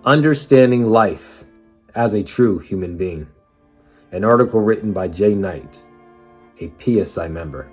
Understanding Life as a True Human Being. An article written by Jay Knight, a PSI member.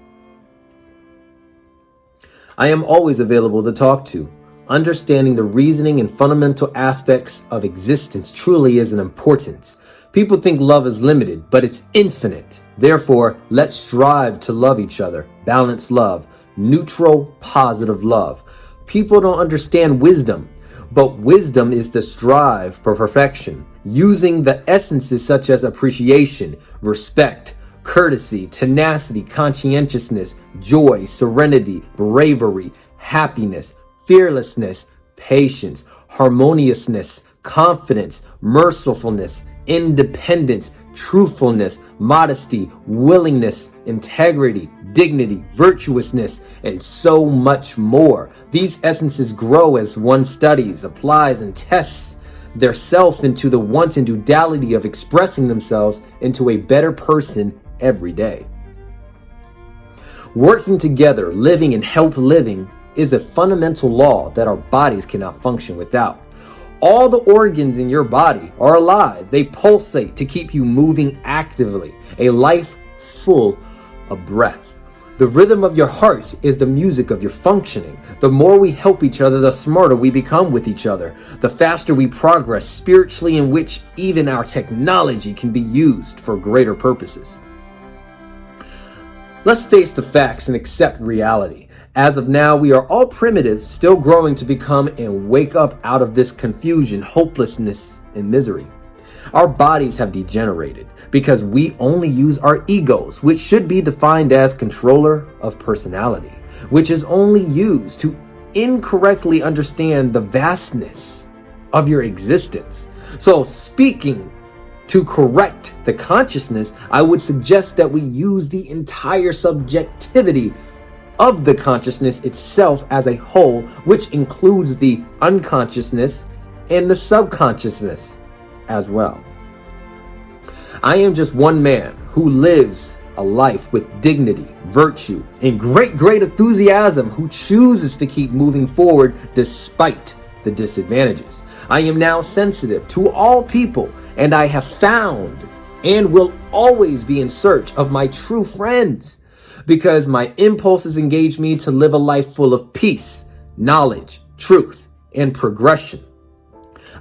I am always available to talk to. Understanding the reasoning and fundamental aspects of existence truly is an importance. People think love is limited, but it's infinite. Therefore, let's strive to love each other. Balanced love. Neutral, positive love. People don't understand wisdom, but wisdom is the strive for perfection, using the essences such as appreciation, respect, courtesy, tenacity, conscientiousness, joy, serenity, bravery, happiness, fearlessness, patience, harmoniousness, confidence, mercifulness, independence, truthfulness, modesty, willingness, integrity, dignity, virtuousness, and so much more. These essences grow as one studies, applies, and tests their self into the wanton duality of expressing themselves into a better person every day. Working together, living and help living is a fundamental law that our bodies cannot function without. All the organs in your body are alive. They pulsate to keep you moving actively, a life full of breath. The rhythm of your heart is the music of your functioning. The more we help each other, the smarter we become with each other. The faster we progress spiritually, in which even our technology can be used for greater purposes. Let's face the facts and accept reality. As of now, we are all primitive, still growing to become and wake up out of this confusion, hopelessness, and misery. Our bodies have degenerated because we only use our egos, which should be defined as controller of personality, which is only used to incorrectly understand the vastness of your existence. So speaking to correct the consciousness, I would suggest that we use the entire subjectivity of the consciousness itself as a whole, which includes the unconsciousness and the subconsciousness as well. I am just one man who lives a life with dignity, virtue, and great enthusiasm, who chooses to keep moving forward despite the disadvantages. I am now sensitive to all people, and I have found and will always be in search of my true friends, because my impulses engage me to live a life full of peace, knowledge, truth, and progression.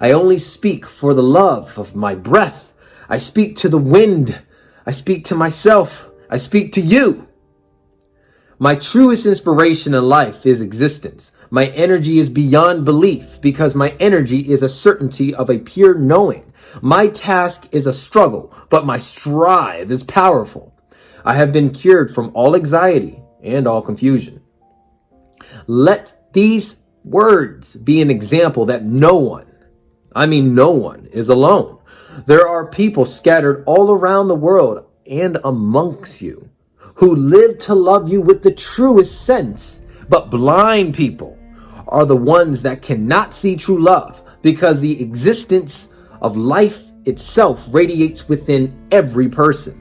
I only speak for the love of my breath. I speak to the wind. I speak to myself. I speak to you. My truest inspiration in life is existence. My energy is beyond belief because my energy is a certainty of a pure knowing. My task is a struggle, but my strive is powerful. I have been cured from all anxiety and all confusion. Let these words be an example that no one is alone. There are people scattered all around the world and amongst you who live to love you with the truest sense, but blind people are the ones that cannot see true love because the existence of life itself radiates within every person.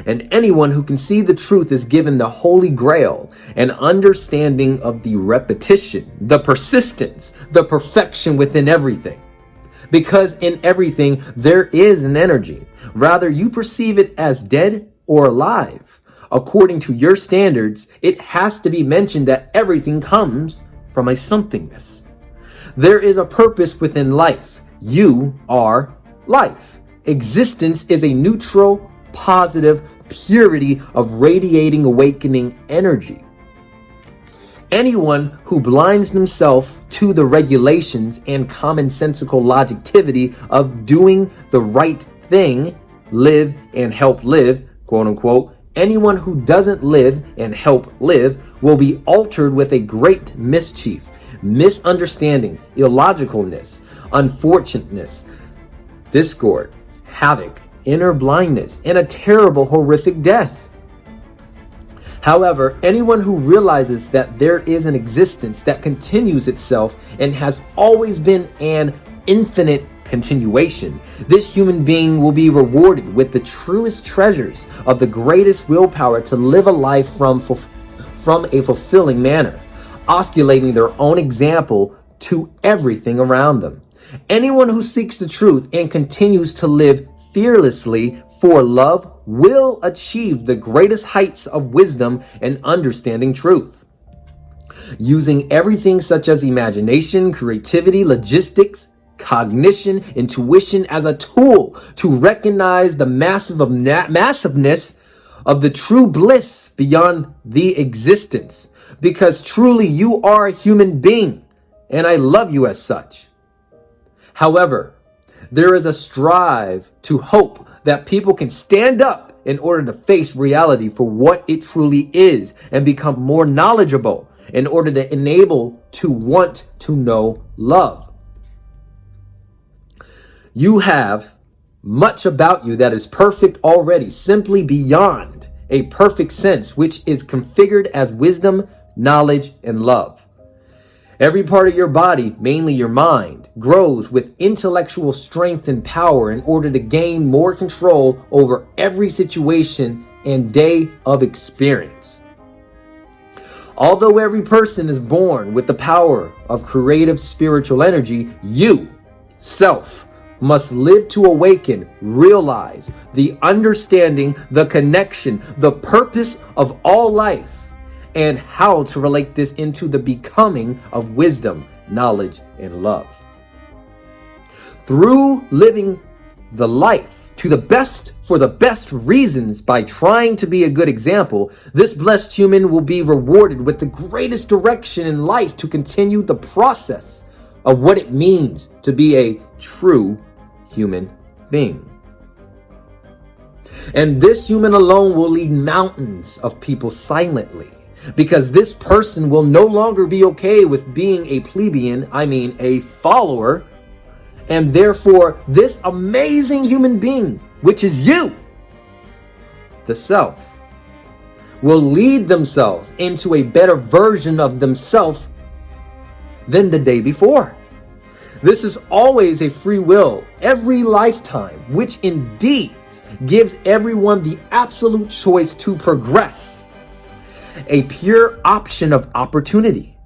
And anyone who can see the truth is given the Holy Grail, an understanding of the repetition, the persistence, the perfection within everything. Because in everything, there is an energy. Rather you perceive it as dead or alive. According to your standards, it has to be mentioned that everything comes from a somethingness. There is a purpose within life. You are life. Existence is a neutral, positive purity of radiating awakening energy. Anyone who blinds themselves to the regulations and commonsensical logictivity of doing the right thing, live and help live, quote unquote, anyone who doesn't live and help live will be altered with a great mischief, misunderstanding, illogicalness, unfortunateness, discord, havoc, inner blindness, and a terrible, horrific death. However, anyone who realizes that there is an existence that continues itself and has always been an infinite continuation, this human being will be rewarded with the truest treasures of the greatest willpower to live a life from a fulfilling manner, osculating their own example to everything around them. Anyone who seeks the truth and continues to live fearlessly for love will achieve the greatest heights of wisdom and understanding truth. Using everything such as imagination, creativity, logistics, cognition, intuition as a tool to recognize the massiveness of the true bliss beyond the existence. Because truly you are a human being, and I love you as such. However, there is a strive to hope that people can stand up in order to face reality for what it truly is and become more knowledgeable in order to enable to want to know love. You have much about you that is perfect already, simply beyond a perfect sense, which is configured as wisdom, knowledge, and love. Every part of your body, mainly your mind, grows with intellectual strength and power in order to gain more control over every situation and day of experience. Although every person is born with the power of creative spiritual energy, you, self, must live to awaken, realize the understanding, the connection, the purpose of all life, and how to relate this into the becoming of wisdom, knowledge, and love. Through living the life to the best for the best reasons by trying to be a good example, this blessed human will be rewarded with the greatest direction in life to continue the process of what it means to be a true human being. And this human alone will lead mountains of people silently, because this person will no longer be okay with being a plebeian, a follower, and therefore this amazing human being, which is you, the self, will lead themselves into a better version of themselves than the day before. This is always a free will, every lifetime, which indeed gives everyone the absolute choice to progress. A pure option of opportunity,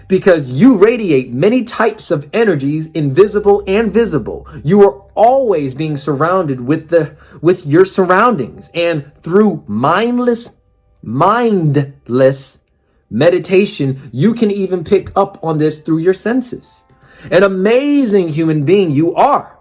because you radiate many types of energies, invisible and visible. You are always being surrounded with your surroundings, and through mindless meditation, you can even pick up on this through your senses. An amazing human being you are.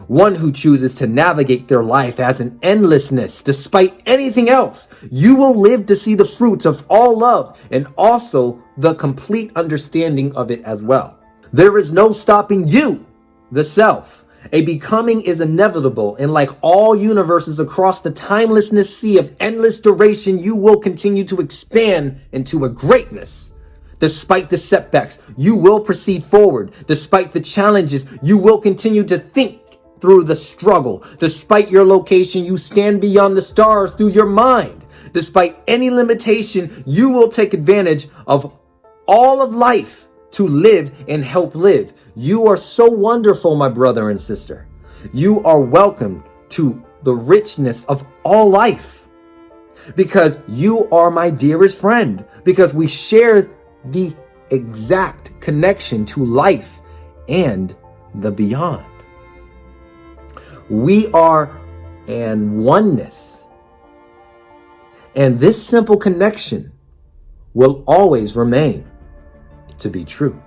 One who chooses to navigate their life as an endlessness despite anything else. You will live to see the fruits of all love and also the complete understanding of it as well. There is no stopping you, the self. A becoming is inevitable, and like all universes across the timelessness sea of endless duration, you will continue to expand into a greatness. Despite the setbacks, you will proceed forward. Despite the challenges, you will continue to think through the struggle. Despite your location, you stand beyond the stars through your mind. Despite any limitation, you will take advantage of all of life to live and help live. You are so wonderful, my brother and sister. You are welcome to the richness of all life, because you are my dearest friend, because we share the exact connection to life and the beyond. We are an oneness, and this simple connection will always remain to be true.